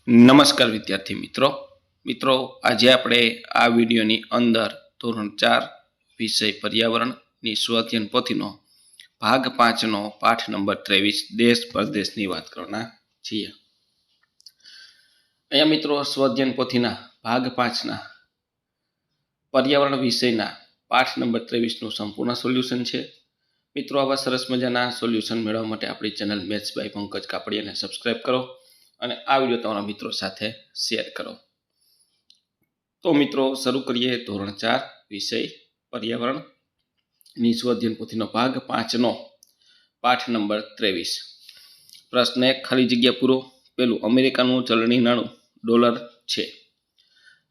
નમસ્કાર વિદ્યાર્થી મિત્રો આજે આપણે આ વિડીયોની અંદર ધોરણ 4 વિષય પર્યાવરણની સ્વઅધ્યયન પોથીનો ભાગ 5નો પાઠ નંબર 23 દેશ પરદેશની વાત કરવાના છીએ। અહીંયા મિત્રો સ્વઅધ્યયન પોથીના ભાગ 5ના પર્યાવરણ વિષયના પાઠ નંબર 23નું સંપૂર્ણ સોલ્યુશન છે। મિત્રો આવા સરસ મજાના સોલ્યુશન મેળવવા માટે આપણી ચેનલ મેથ્સ બાય પંકજ કાપડિયાને સબસ્ક્રાઇબ કરો અને આ વિડીયો તમારા મિત્રો સાથે શેર કરો। તો મિત્રો શરૂ કરીએ ધોરણ 4 વિષય પર્યાવરણની સ્વઅધ્યયન પોથીનો ભાગ 5નો પાઠ નંબર 23। પ્રશ્ન 1 ખાલી જગ્યા પૂરો। પેલું અમેરિકાનું ચલણી નાણું ડોલર છે।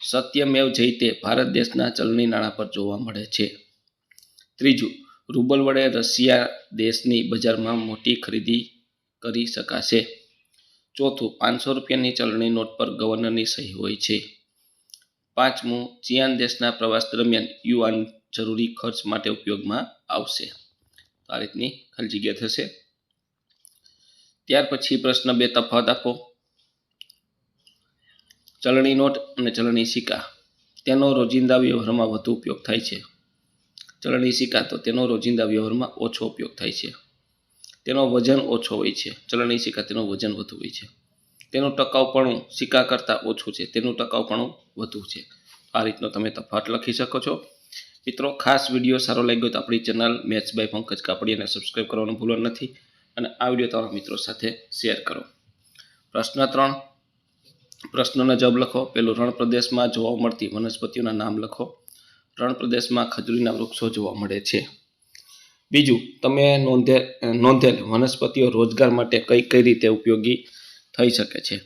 સત્યમેવ જયતે ભારત દેશના ચલણી નાણાં પર જોવા મળે છે। ત્રીજું રૂબલ વડે રશિયા દેશની બજારમાં મોટી ખરીદી કરી શકાશે। ચોથું 500 રૂપિયાની ચલણી નોટ પર ગવર્નરની સહી હોય છે। પાંચમું ચિયાન દેશના પ્રવાસ દરમિયાન યુઆન જરૂરી ખર્ચ માટે ઉપયોગમાં આવશે। તો આ રીતની ખાલી જગ્યા થશે। ત્યાર પછી પ્રશ્ન 2 તફાવત આપો। ચલણી નોટ અને ચલણી સિક્કા તેનો રોજિંદા વ્યવહારમાં વધુ ઉપયોગ થાય છે। ચલણી સિક્કા તો તેનો રોજિંદા વ્યવહારમાં ઓછો ઉપયોગ થાય છે। તેનો વજન ઓછો હોય છે। ચલણી સિક્કા તેનું વજન વધુ હોય છે। તેનું ટકાઉપણું સિક્કા કરતાં ઓછું છે। તેનું ટકાઉપણું વધુ છે। આ રીતનો તમે તફાવત લખી શકો છો। મિત્રો ખાસ વિડીયો સારો લાગ્યો તો આપણી ચેનલ મેથ્સ બાય પંકજ કાપડિયાને સબસ્ક્રાઇબ કરવાનું ભૂલવાનું નથી અને આ વિડીયો તમારા મિત્રો સાથે શેર કરો। પ્રશ્ન 3 પ્રશ્નોના જવાબ લખો। પેલું રણ પ્રદેશમાં જોવા મળતી વનસ્પતિઓના નામ લખો। રણ પ્રદેશમાં ખજૂરીના વૃક્ષો જોવા મળે છે। બીજું તમે નોંધેલ વનસ્પતિઓ રોજગાર માટે કઈ રીતે ઉપયોગી થઈ શકે છે।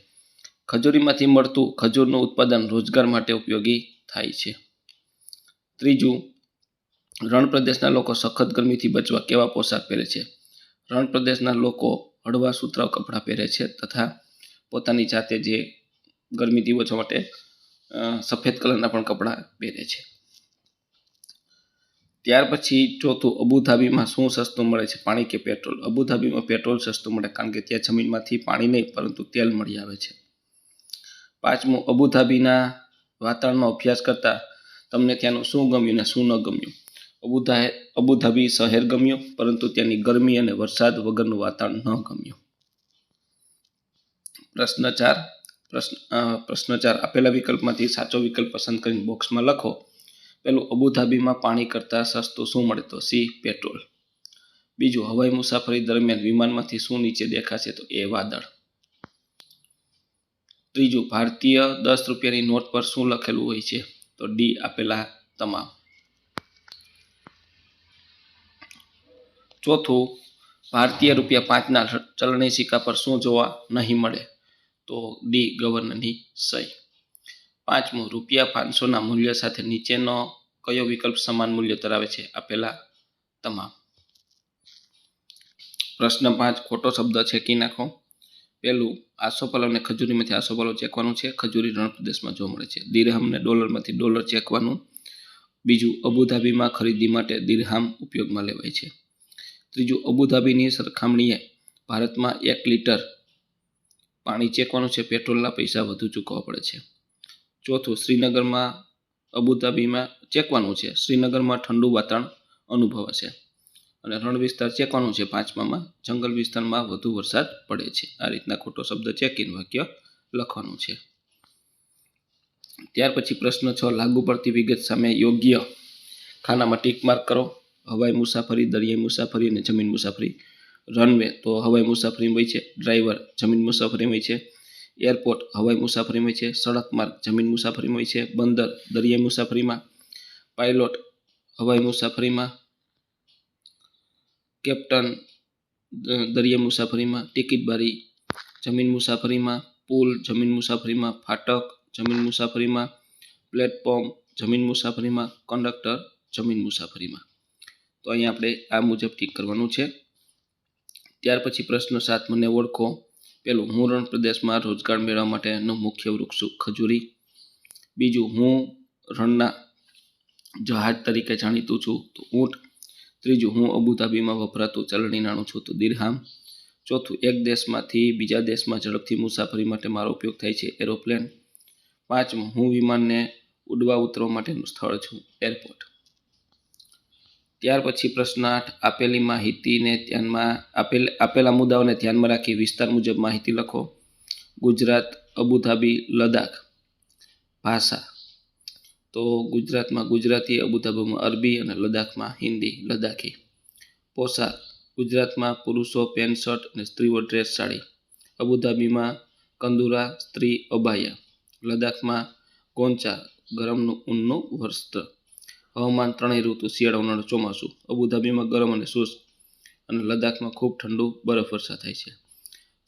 ખજૂરીમાંથી મળતું ખજૂરનું ઉત્પાદન રોજગાર માટે ઉપયોગી થાય છે। ત્રીજું રણ પ્રદેશના લોકો સખત ગરમીથી બચવા કેવા પોશાક પહેરે છે। રણ પ્રદેશના લોકો હળવા સુતરાઉ કપડાં પહેરે છે તથા પોતાની જાતે જે ગરમીથી બચવા માટે સફેદ કલરના પણ કપડાં પહેરે છે। ત્યાર પછી ચોથું અબુધાબીમાં શું સસ્તું મળે છે પાણી કે પેટ્રોલ। અબુધાબીમાં પેટ્રોલ સસ્તું મળે કારણ કે ત્યાં જમીનમાંથી પાણી નહીં પરંતુ તેલ મળી આવે છે। પાંચમું અબુધાબીના વાતાવરણનો અભ્યાસ કરતા તમને ત્યાંનું શું ગમ્યું ને શું ન ગમ્યું। અબુધાબી શહેર ગમ્યું પરંતુ ત્યાંની ગરમી અને વરસાદ વગરનું વાતાવરણ ન ગમ્યું। પ્રશ્ન 4 આપેલા વિકલ્પમાંથી સાચો વિકલ્પ પસંદ કરીને બોક્સમાં લખો। પેલું અબુધાબીમાં પાણી કરતાં સસ્તું શું મળે તો સી પેટ્રોલ। બીજું હવાઈ મુસાફરી દરમિયાન વિમાનમાંથી શું નીચે દેખાશે તો એ વાદળ। ત્રીજું ભારતીય 10 રૂપિયાની નોટ પર શું લખેલું હોય છે તો ડી આપેલા તમામ। ચોથું ભારતીય રૂપિયા 5ના ચલણી સિક્કા પર શું જોવા નહીં મળે તો ડી ગવર્નરની સહી। પાંચમું રૂપિયા 500ના મૂલ્ય સાથે નીચેનો કયો વિકલ્પ સમાન મૂલ્ય ધરાવે છે આપેલા તમામ। પ્રશ્ન 5 ખોટો શબ્દ છેકી નાખો। પેલું આસોપાલવ અને ખજૂરીમાંથી આસોપાલવ ચેકવાનું છે। ખજૂરી રણ પ્રદેશમાં જોવા મળે છે। દિરહમ ને ડોલરમાંથી ડોલર ચેકવાનું। બીજું અબુધાબીમાં ખરીદી માટે દિરહામ ઉપયોગમાં લેવાય છે। ત્રીજું અબુધાબીની સરખામણીએ ભારતમાં 1 લીટર પાણી ચેકવાનું છે। પેટ્રોલના પૈસા વધુ ચૂકવવા પડે છે। ચોથું શ્રીનગરમાં અબુધાબીમાં ચેકવાનું છે। શ્રીનગરમાં ઠંડુ વાતાવરણ અનુભવાશે અને રણ વિસ્તાર ચેકવાનું છે। પાંચમામાં જંગલ વિસ્તારમાં વધુ વરસાદ પડે છે। આ રીતના ખોટો શબ્દ ચેકીને વાક્ય લખવાનું છે। ત્યાર પછી પ્રશ્ન 6 લાગુ પડતી વિગત સામે યોગ્ય ખાનામાં ટીક માર્ક કરો। હવાઈ મુસાફરી દરિયાઈ મુસાફરી અને જમીન મુસાફરી। રનવે તો હવાઈ મુસાફરીમાં હોય છે। ડ્રાઈવર જમીન મુસાફરીમાં હોય છે। એરપોર્ટ હવાઈ મુસાફરીમાં હોય છે। સડક માર્ગ જમીન મુસાફરીમાં હોય છે। બંદર દરિયાઈ મુસાફરીમાં। પાયલોટ હવાઈ મુસાફરીમાં। કેપ્ટન દરિયાઈ મુસાફરીમાં। ટિકિટ બારી જમીન મુસાફરીમાં। પુલ જમીન મુસાફરીમાં। ફાટક જમીન મુસાફરીમાં। પ્લેટફોર્મ જમીન મુસાફરીમાં। કંડક્ટર જમીન મુસાફરીમાં। તો અહીંયા આપણે આ મુજબ ટીક કરવાનું છે। ત્યાર પછી પ્રશ્ન 7 મને ઓળખો। પેલું હું રણ પ્રદેશમાં રોજગાર મેળવવા માટેનું મુખ્ય વૃક્ષ ખજૂરી। બીજું હું રણના જહાજ તરીકે જાણીતું છું તો ઊંટ। ત્રીજું હું અબુધાબીમાં વપરાતું ચલણી નાણું છું તો દિરહામ। ચોથું, એક દેશમાંથી બીજા દેશમાં ઝડપથી મુસાફરી માટે મારો ઉપયોગ થાય છે, એરોપ્લેન. પાંચમું, હું વિમાનને ઉડવા ઉતરવા માટેનું સ્થળ છું, એરપોર્ટ. ત્યાર પછી પ્રશ્ન 8, આપેલી માહિતીને ધ્યાનમાં આપેલા મુદ્દાઓને ધ્યાનમાં રાખી વિસ્તાર મુજબ માહિતી લખો. ગુજરાત, અબુધાબી, લદ્દાખ. ભાષા તો ગુજરાતમાં ગુજરાતી, અબુધાબીમાં અરબી અને લદ્દાખમાં હિન્દી, લદ્દાખી. પોશાક ગુજરાતમાં પુરુષો પેન્ટ શર્ટ અને સ્ત્રીઓ ડ્રેસ સાડી. અબુધાબીમાં કંદુરા, સ્ત્રી અબાયા. લદ્દાખમાં ગોંચા, ગરમનું ઊનનું વસ્ત્ર. હવામાન ત્રણેય ઋતુ શિયાળો, ઉનાળો, ચોમાસું. અબુધાબીમાં ગરમ અને શુષ્ક અને લદ્દાખમાં ખૂબ ઠંડુ બરફવર્ષા થાય છે.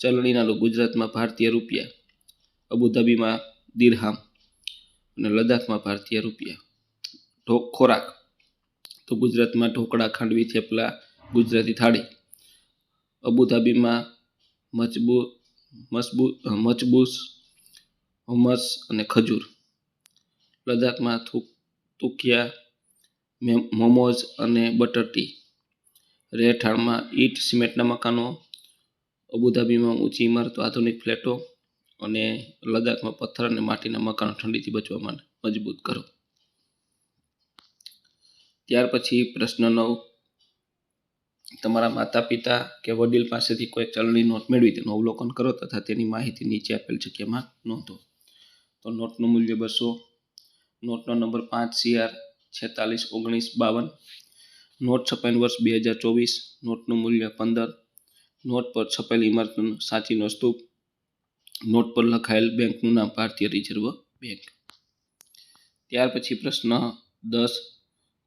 ચલણી નાણું ગુજરાતમાં ભારતીય રૂપિયા, અબુધાબીમાં દિરહામ અને લદ્દાખમાં ભારતીય રૂપિયા. ખોરાક તો ગુજરાતમાં ઢોકળા, ખાંડવી, થેપલા, ગુજરાતી થાળી. અબુધાબીમાં મચબૂસ, હમસ અને ખજૂર. લદ્દાખમાં તુકિયા, મોમોઝ અને બટર ટી. રહેઠાણમાં ઈંટ, સિમેન્ટના મકાનો. અબુધાબીમાં ઊંચી ઇમારતો, આધુનિક ફ્લેટો અને લદ્દાખમાં પથ્થર અને માટીના મકાનો ઠંડીથી બચવા માટે મજબૂત કરો. ત્યાર પછી પ્રશ્ન 9, તમારા માતા પિતા કે વડીલ પાસેથી કોઈ ચલણી નોટ મેળવી તેનું અવલોકન કરો તથા તેની માહિતી નીચે આપેલ જગ્યામાં નોંધો. તો નોટનું મૂલ્ય 200, નોટનો નંબર 5 CR 461952, નોટ છપાયેલ વર્ષ 2024, નોટનું મૂલ્ય 15, નોટ પર છપાયેલી ઇમારતનું સાચીનો સ્તૂપ, નોટ પર લખાયેલ બેંકનું નામ ભારતીય રિઝર્વ બેંક. ત્યાર પછી પ્રશ્ન 10,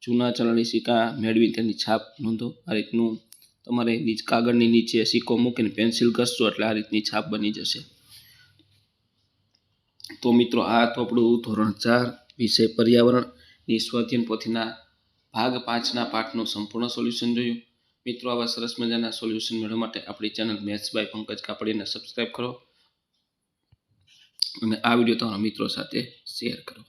જૂના ચલણી સિક્કા મેળવી તેની છાપ નોંધો. આ રીતનું તમારે કાગળની નીચે સિક્કો મૂકીને પેન્સિલ ઘસશો એટલે આ રીતની છાપ બની જશે. તો મિત્રો આ તો આપણું ધોરણ 4 વિષય પર્યાવરણની સ્વાધ્યાયન પોથીના ભાગ 5ના પાઠનું સંપૂર્ણ સોલ્યુશન જોયું. મિત્રો આવા સરસ મજાના સોલ્યુશન મેળવવા માટે આપણી ચેનલ મેથ્સ બાય પંકજ કાપડીને સબસ્ક્રાઈબ કરો અને આ વિડીયો તમારા મિત્રો સાથે શેર કરો.